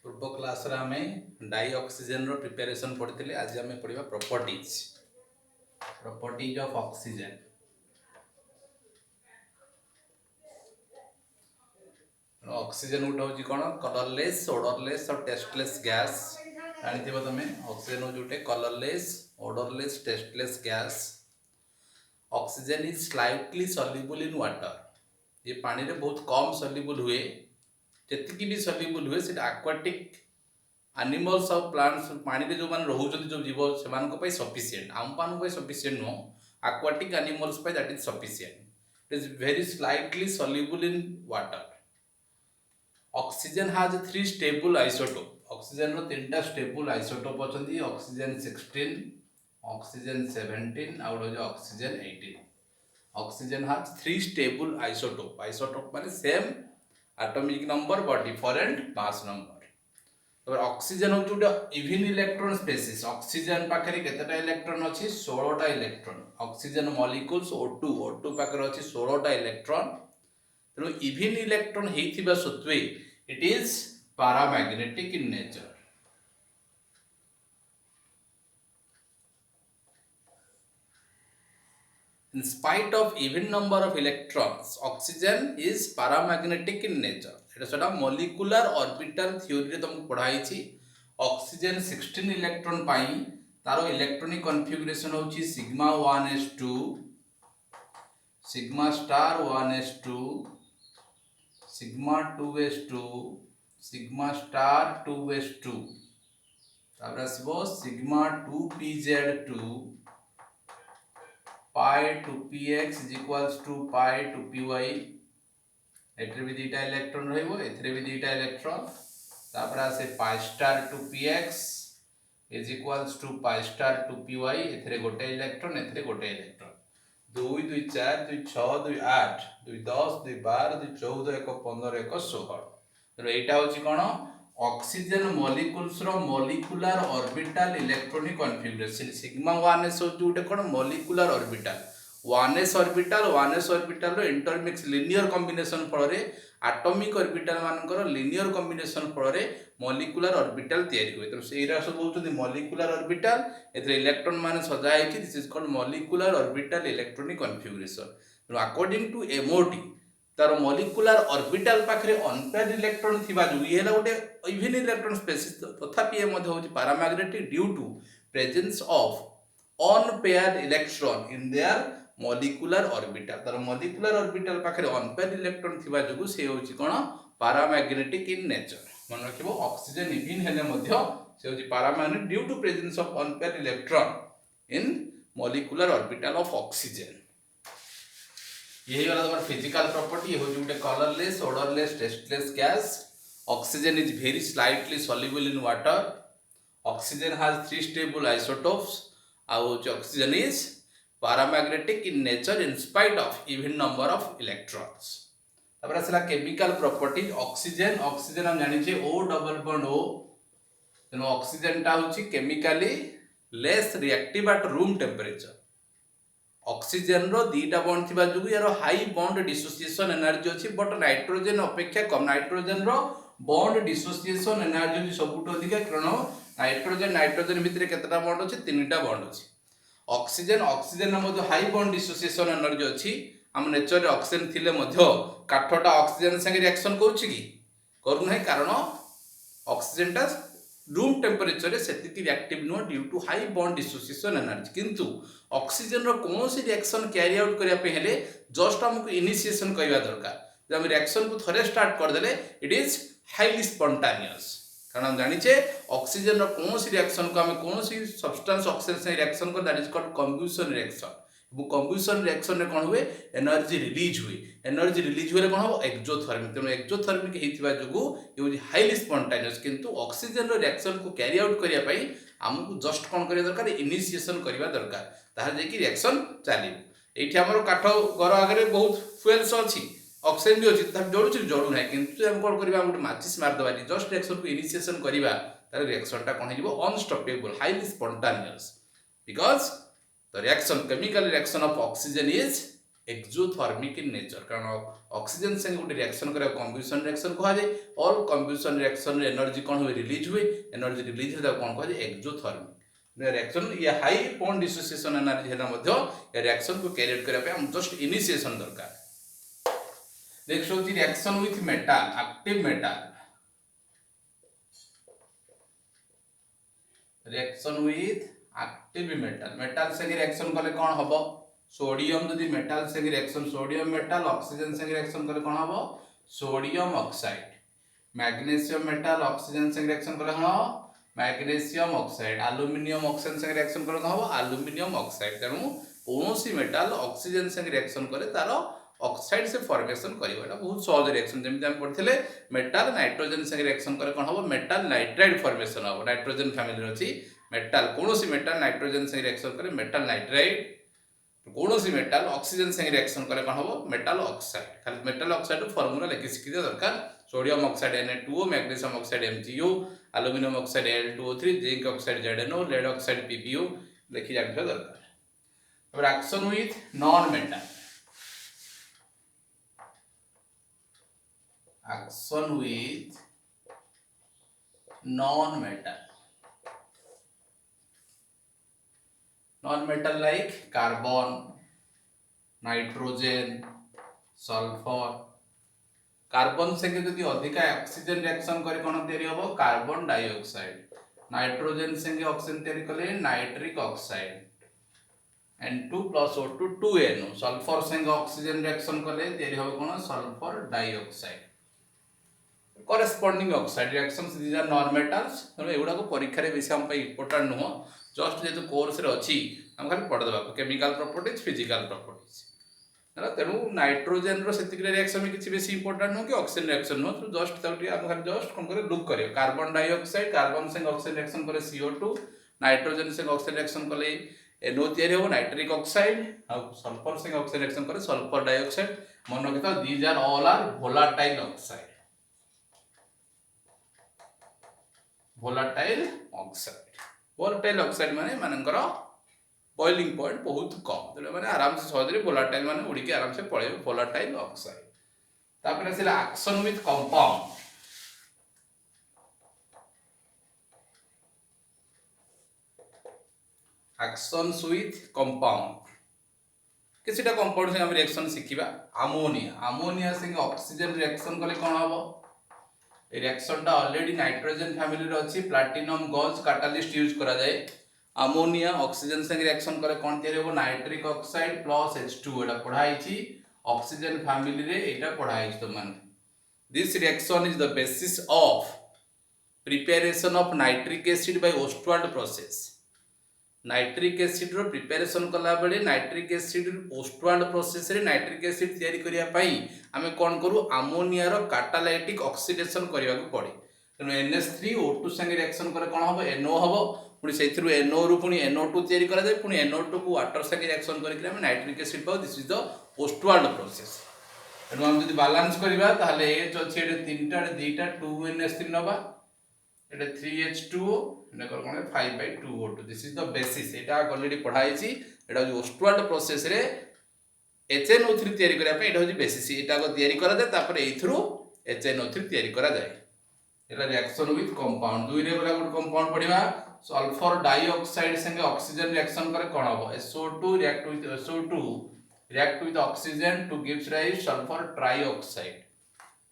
पूर्व क्लास रे आमे डाई ऑक्सीजन रो प्रिपरेशन पढ़िथिले। आज आमे पढ़िबा प्रॉपर्टीज ऑफ ऑक्सीजन। ऑक्सीजन उठ होची कोन कलरलेस, ओडरलेस और टेस्टलेस गैस। जानिथिबो तमे ऑक्सीजन होची उठे colourless, odourless, tasteless gas. Oxygen is slightly soluble in water. ये पानी रे बहुत कम सॉल्युबल हुए। जेतिकी भी सॉल्युबल हुए से एक्वाटिक एनिमल्स और प्लांट्स पानी रे जो मान रहउछन जो जीव से मान को पई सफिशिएंट आम पान को सफिशिएंट नो एक्वाटिक एनिमल्स पई that is sufficient. It is very slightly soluble in water. Oxygen has 3 stable isotope. Oxygen रो तीनटा स्टेबल आइसोटोप अछंती। ऑक्सीजन 16, ऑक्सीजन 17 और oxygen 18। Oxygen has 3 stable isotope. Isotope माने same atomic number but different mass number. Oxygen हूँ गोटे even electron species. Oxygen पाखे केतेटा electron अच्छी 16टा इलेक्ट्रॉन। ऑक्सीजन मॉलिक्यूल्स O2 पाखे अच्छी 16टा इलेक्ट्रॉन। तेणु इवन इलेक्ट्रॉन होइथिबा सत्वे it is paramagnetic in nature. In spite of even number of electrons, oxygen is paramagnetic in nature. এটা সেটা molecular orbital theory রে তুমি পড়াইছি। অক্সিজেন 16 ইলেকট্রন পাই তার ইলেকট্রনিক কনফিগুরেশন হচ্ছে sigma 1s2, sigma star 1s2, sigma 2s2, sigma star 2s2, তারপরে আসব sigma 2pz2, pi 2px is equals to pi 2py। एथरे भी दुईटा इलेक्ट्रॉन रहइबो, एथरे भी दुईटा इलेक्ट्रॉन। तापर आसे pi star 2px is equals to pi star 2py। एथरे गोटे इलेक्ट्रॉन, एथरे गोटे इलेक्ट्रॉन। 2 2 4 2 6 2 8 2 10 2 12 2 14 1 15 1 16। तो एटा होची कोन ऑक्सीजन मॉलिक्यूल्स रो molecular orbital electronic configuration. Sigma 1s होची उटे कोन मॉलिक्यूलर ऑर्बिटल। 1s ऑर्बिटल रो इंटरमिक्स लिनियर कॉम्बिनेशन फल रे एटॉमिक ऑर्बिटल मानकर लिनियर कॉम्बिनेशन फल रे मॉलिक्यूलर ऑर्बिटल तयारी हुए। तो सेरा सब होचंदी मॉलिक्यूलर ऑर्बिटल। एथरे इलेक्ट्रॉन माने सजा हेछि। This is called molecular orbital electronic configuration. तो अकॉर्डिंग टू एमओटी तार मॉलिक्यूलर ऑर्बिटल पाखरे अनपेयर्ड इलेक्ट्रॉन थिबा जो ये हेला गोटे इवन इलेक्ट्रॉन स्पेसीज। तथापि ए मध्ये होछि paramagnetic due to presence of unpaired electron in their molecular orbital. तार मॉलिक्यूलर ऑर्बिटल पाखरे अनपेयर्ड इलेक्ट्रॉन थिबा जो से होछि कोन पैरामैग्नेटिक इन नेचर। मन रखिबो ऑक्सीजन इवन हेले मध्ये से होछि paramagnetic due to presence of unpaired electron in molecular orbital of oxygen. यही वाला तुम्हारा फिजिकल प्रॉपर्टी हो जो colourless, odourless, tasteless gas. Oxygen is very slightly soluble in water. Oxygen has 3 stable isotopes. Oxygen is paramagnetic in nature in spite of even number of electrons. तब आसला chemical properties. Oxygen हम जानि छे O double bond O। तेनो oxygen टा होची chemically less reactive eight room temperature. Oxygen रो दीटा बॉन्ड थिबा जुगु यार हाई बॉन्ड डिसोसिएशन एनर्जी अछि। बट नाइट्रोजन अपेक्षा कम। नाइट्रोजन रो बॉन्ड डिसोसिएशन एनर्जी सबुठ अधिक। कारण नाइट्रोजन भितर केतटा बॉन्ड अछि? 3टा बॉन्ड अछि। ऑक्सीजन मध्ये हाई बॉन्ड डिसोसिएशन एनर्जी अछि। हम नेचर रे ऑक्सीजन थिले मध्ये काठटा ऑक्सीजन संगे रिएक्शन करूछि कि करू नै? कारण ऑक्सीजन टा रूम टेम्परेचर रे सेतिकी रिएक्टिव नो due to high bond dissociation energy. किंतु ऑक्सीजन रो कोनोसी रिएक्शन कैरी आउट करिया पे हेले जस्ट हमकु इनिशिएशन करिवा दरकार। जब हम रिएक्शन को थरे स्टार्ट कर देले इट इज हाईली स्पॉन्टेनियस। कारण हम जानि छे ऑक्सीजन रो कोनोसी रिएक्शन को हम कोनोसी सब्सटेंस ऑक्सीजन से रिएक्शन कर that is called combustion reaction. वो कंबशन रिएक्शन रे कोन हुए? एनर्जी रिलीज हुए। एनर्जी रिलीज होले कोन हो? एक्सोथर्मिक। तेनो एक्सोथर्मिक हेतिबा जुगु ये हाईली स्पॉन्टेनियस। किंतु ऑक्सीजन रो रिएक्शन को कैरी आउट करिया पई हमकु जस्ट कोन करिया दरकार? इनिशिएशन करिवा दरकार। ताहा जे कि रिएक्शन चाली। एठी हमर काठ घर आगे बहुत फ्यूल्स अछि, ऑक्सीजन भी अछि, तब जोडुछि जोडु नै। किंतु हम कोन करिवा? गुटे माचिस मार दबानी जस्ट रिएक्शन को इनिशिएशन करिवा तार रिएक्शन टा कोन हिबो? Unstoppable, highly spontaneous. Because the reaction chemical reaction of oxygen is exothermic in nature कारण ऑक्सीजन संगे गोटे रिएक्शन करा कंबशन रिएक्शन कहा जाए ऑल कंबशन रिएक्शन एनर्जी कौन हुए रिलीज हुए एनर्जी रिलीज होता कौन कहा जाए एक्सोथर्मिक रिएक्शन ये हाई बॉन्ड डिसोसिएशन एनर्जी है मध्य ये रिएक्शन को कैरी आउट करने जस्ट इनिशिएशन दरकार नेक्स्ट होची reaction with metal active metal reaction with active metal metal संगे रिएक्शन कले कौन हबो सोडियम यदि मेटल संगे रिएक्शन सोडियम मेटल ऑक्सीजन संगे रिएक्शन कले कौन हबो sodium oxide magnesium metal oxygen संगे रिएक्शन कले कौन हबो मैग्नीशियम ऑक्साइड एल्युमिनियम ऑक्सीजन संगे रिएक्शन कले कौन हबो एल्युमिनियम ऑक्साइड तेणु कौनसी मेटल ऑक्सीजन संगे रिएक्शन करे तार ऑक्साइड से फॉर्मेशन करिवो एटा बहुत सहज रिएक्शन जेमि हम पढ़थिले मेटल नाइट्रोजन संगे रिएक्शन करे कोन हबो मेटल नाइट्राइड फॉर्मेशन हबो नाइट्रोजन फैमिली रछि मेटल कोनोसी मेटल नाइट्रोजन संगे रिएक्शन करे मेटल नाइट्राइड कोनोसी मेटल ऑक्सीजन संगे रिएक्शन करे कोन हबो मेटल ऑक्साइड खाली मेटल ऑक्साइड फार्मूला लिखि सिखि दरकार sodium oxide Na2O magnesium oxide MgO aluminium oxide Al2O3 zinc oxide ZnO lead oxide PbO लिखि जानिबा दरकार अब reaction with non metal action with non-metal like carbon, nitrogen, sulfur. Carbon से यदि अधिका ऑक्सीजन रिएक्शन करे कोन तयारी होबो कार्बन डाइऑक्साइड नाइट्रोजन संगे ऑक्सीजन तयारी कले nitric oxide N2 plus O2 2NO sulphur संगे ऑक्सीजन रिएक्शन कले तयारी होबो कोन sulphur dioxide corresponding oxide reactions these are non metals तेणु एगुड़ा को परीक्षा रे बेसी हम पे इंपोर्टेंट नुह जस्ट जेतु कोर्स रे अछि हम खाली पढ़ देबा केमिकल प्रॉपर्टीज फिजिकल प्रॉपर्टीज है तेणु नाइट्रोजन रो सेतिक रिएक्शन में किछि बेसी इंपोर्टेंट नो कि ऑक्सीजन रिएक्शन नो तो जस्ट ताकि हम खाली जस्ट कोन करे लुक करियो कार्बन डाइऑक्साइड कार्बन संगे ऑक्सीजन रिएक्शन करे CO2 नाइट्रोजन संगे ऑक्सीजन रिएक्शन करे NO तयारी हो नाइट्रिक ऑक्साइड और सल्फर संगे ऑक्सीजन रिएक्शन करे सल्फर डाइऑक्साइड मन रखिता these are all are volatile oxide volatile oxide माने मानकर बॉइलिंग पॉइंट बहुत कम तेरे माने आराम से सहज रे volatile माने उड़ी के आराम से पळे volatile oxide तापर आसिला action with compound actions with compound किसिटा कंपाउंड से हम रिएक्शन सिखिबा अमोनिया संगे ऑक्सीजन रिएक्शन कले कोन हबो रिएक्शन टा ऑलरेडी नाइट्रोजन फैमिली रे अछि प्लैटिनम गॉज कैटलिस्ट यूज करा जाय अमोनिया ऑक्सीजन संग रिएक्शन करे कोन तयारी हो नाइट्रिक ऑक्साइड प्लस H2 एटा पढाई छी ऑक्सीजन फैमिली रे एटा पढाई छी तो मान this reaction is the basis of preparation of nitric acid by Ostwald process nitric acid रो प्रिपरेशन कला बेले नाइट्रिक एसिड ओस्टवाल्ड प्रोसेस रे नाइट्रिक एसिड तयारी करिया पई आमे कोन करू अमोनिया रो कैटालाइटिक ऑक्सीडेशन करिया को पड़े तेनु NH3O2 संगे रिएक्शन करे कोन हबो NO हबो पुनी सेथिरु NO रु पुनी NO2 तयारी करा जाय पुनी NO2 को वाटर संगे रिएक्शन करिके आमे नाइट्रिक एसिड पाउ this is the Ostwald process तेनु हम जदि बैलेंस करिबा ताहले H अछि एटे तीनटा दुईटा 2NH3 नबा एटा 3H2O Etah cone 5/2O2 this is the basis Etah already पढाई छी एटा ओस्टवाल्ड प्रोसेस रे HNO3 तयारी करिया पे एटा होची बेसिस एटा को तयारी करा जाय तापर एथरु HNO3 तयारी करा जाय एटा रिएक्शन विथ कंपाउंड दुई रे वाला गुड कंपाउंड पढिबा सल्फर डाइऑक्साइड संगे ऑक्सीजन रिएक्शन करे कोन हबो SO2 react with oxygen to gives rise sulfur trioxide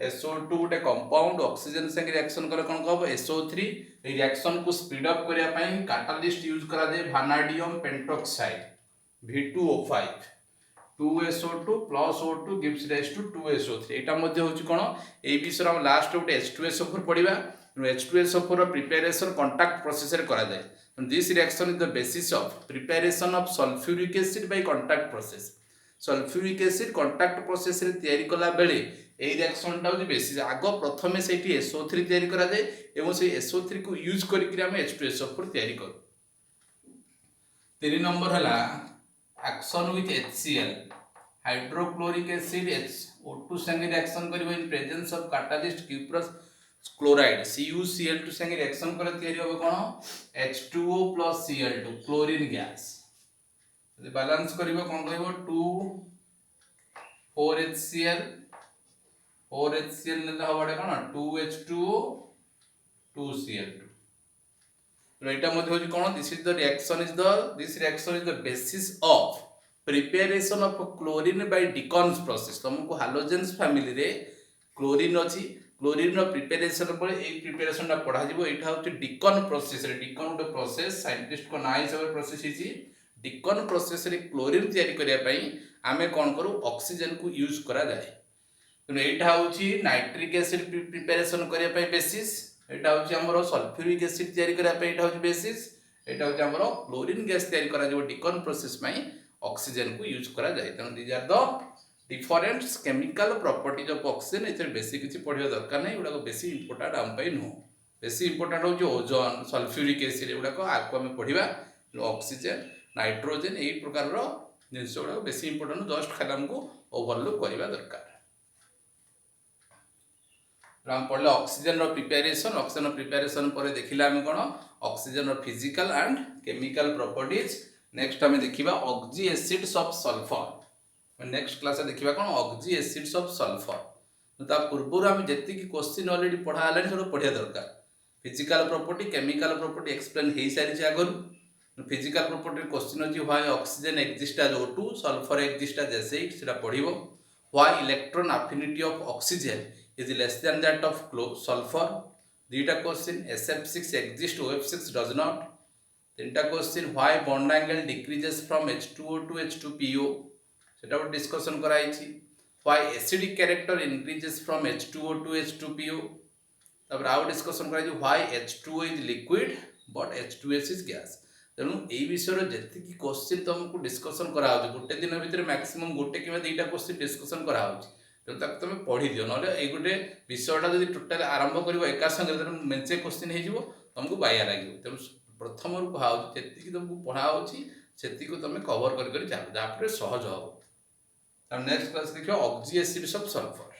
SO2 गोटे कंपाउंड ऑक्सीजन संगे रिएक्शन करे कोन कहबो SO3 ए रिएक्शन को स्पीड अप करिया पई कैटलिस्ट यूज करा जाय वैनाडियम pentoxide V2O5 2SO2 plus O2 gives rise to 2SO3 एटा मध्ये होची कोन ए विषय हम लास्ट गोटे H2SO4 पढिबा H2SO4 रो प्रिपरेशन कांटेक्ट प्रोसेस रे करा जाय this reaction is the basis of preparation of sulphuric acid by contact process sulphuric acid contact process रे तयारी कला बेले ए रिएक्शन टा होची बेसिस आगो प्रथमे सेठी SO3 तयारी करा जाय एवं से SO3 को यूज करिक हम H2SO4 तयारी करू 3 नंबर हला action with HCl hydrochloric acid O2 संगे रिएक्शन करिवो in presence of catalyst cuprous chloride CuCl2 संगे रिएक्शन करे तयारी होबो कोन H2O plus Cl2 chlorine gas यदि बैलेंस करिवो कोन कहबो 2 4HCl 4HCl নেলে হবটা কোন 2H2O 2Cl2 তো এটা মধ্যে হচ্ছে কোন this is the basis of preparation of chlorine by Deacon's process तुमको हालोजेन्स फैमिली रे क्लोरीन अछि क्लोरीन रो प्रिपरेशन पर ए प्रिपरेशन टा पढा जिवो एटा होचे डिकन प्रोसेस रे डिकन गोटे प्रोसेस साइंटिस्ट को ना हिसाब प्रोसेस हिची डिकन प्रोसेस रे क्लोरीन तयारी करिया पई आमे कोन करू ऑक्सीजन को यूज करा जाय तो एटा होची नाइट्रिक एसिड प्रिपरेशन करिया पई बेसिस एटा होची हमरो सल्फ्यूरिक एसिड तयारी करिया पई एटा होची बेसिस एटा होची हमरो क्लोरीन गैस तयारी करा जिवो डिकन प्रोसेस पई ऑक्सीजन को यूज करा जाय त these are the different chemical properties of oxygen इथे बेसी किछि पढिया दरकार नै उडा को बेसी इंपोर्टेंट हम पई नो बेसी इंपोर्टेंट हो जो ओजोन सल्फ्यूरिक एसिड उडा को आको हम पढिबा ऑक्सीजन नाइट्रोजन एई प्रकार रो जिंस उडा बेसी इंपोर्टेंट जस्ट खाली हमको ओवरलुक करबा दरकार हम पढ़ले ऑक्सीजन रो प्रिपरेशन पर देखिला हम कोन ऑक्सीजन रो physical and chemical properties next हमें देखिबा oxy acids of sulphur next class देखिबा कोन ऑक्सी एसिड्स ऑफ सल्फर तो ता पूर्व हम जेति की क्वेश्चन ऑलरेडी पढ़ा आलानी सब पढ़िया दरकार physical property chemical property explain हे सारी छै आगु फिजिकल प्रॉपर्टी क्वेश्चन अछि why oxygen exist as O2 sulphur exist as H8 सेटा पढिबो why electron affinity of oxygen is less than that of sulfur. Dita question SF6 exists, OF6 does not. Tinta question why bond angle decreases from H2O to H2PO. सेटा पर discussion कराइछि. Why acidic character increases from H2O to H2PO. तब आउ discussion कराइछि why H2O is liquid but H2S is gas. तेणु एई विषय जेति की question तुमको discussion करा होछि गोटे दिन भीतर मैक्सिमम गोटे किबा दुईटा क्वेश्चन डिस्कशन करा होछि तेणु ताक तुम पढ़ी दियो ना ये गोटे विषयटा जब टोटाल आरंभ कर एका संगे मेंचे क्वेश्चन हो तुमको बाया लगे तेणु प्रथम कहुच्छी जी तुमको पढ़ाऊँगी से तुम कवर कर जाओ जहाँफल सहज हम नेक्स्ट क्लास देखिए ऑक्सी एसिड्स ऑफ सल्फर।